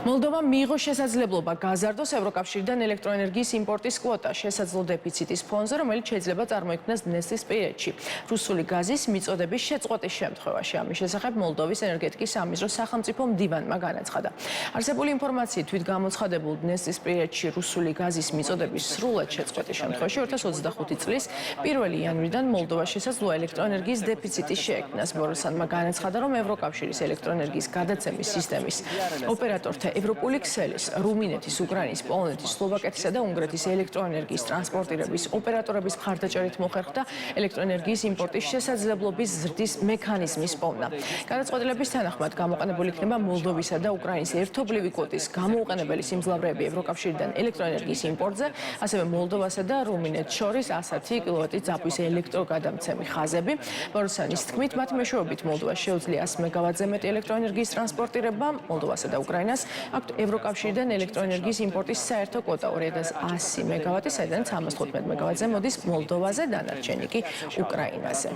მოლდოვამ მიიღო შესაძლებლობა გაზარდოს ევროკავშირიდან ელექტროენერგიის იმპორტის კვოტა შესაძლო დეფიციტის ფონზე, რომელიც შეიძლება წარმოიქმნას დნესტრის პირედში. რუსული გაზის მიწოდების შეწყვეტის შემთხვევაში. ამის შესახებ მოლდოვის ენერგეტიკის სამინისტროს სახელმწიფო მდივანმა განაცხადა. არსებული ინფორმაციით თვით გამოცხადებულ დნესტრის პირედში რუსული გაზის მიწოდების სრულად შეწყვეტის შემთხვევაში 2025 წლის 1 იანვრიდან მოლდოვას შესაძლოა ელექტროენერგიის დეფიციტი შეექმნას. ბოროსანმა განაცხადა, რომ ევროკავშირის ელექტროენერგიის გადაცემის სისტემის ოპერატორთა ევროპული ქსელის, რუმინეთის, უკრაინის, პოლონეთის, სლოვაკეთისა და უნგრეთის ელექტროენერგიის ტრანსპორტირების ოპერატორების მხარდაჭერით მოხერხდა ელექტროენერგიის იმპორტის შესაძლებლობის ზრდის მექანიზმის პოვნა. გადაწყვეტილების თანახმად გამოყენებული იქნება მოლდოვისა და უკრაინის ერთობლივი კვოტის გამოუყენებელი სიმძლავრეები ევროკავშირიდან ელექტროენერგიის იმპორტზე, ასევე მოლდოვასა და რუმინეთს შორის 110 კილოვატის ძაბვის ელექტროგადამცემი ხაზები. ბოროსანის თქმით, მათ მეშვეობით მოლდოვას შეუძლია 100 მეგავატზე მეტი ელექტროენერგიის ტრანსპორტირება, მოლდოვასა და უკრაინას აქვთ ევროკავშირიდან ელექტროენერგიის იმპორტის საერთო კვოტა 2100 მეგავატი, საიდანაც 115 მეგავატზე მოდის მოლდოვაზე, დანარჩენი კი უკრაინაზე.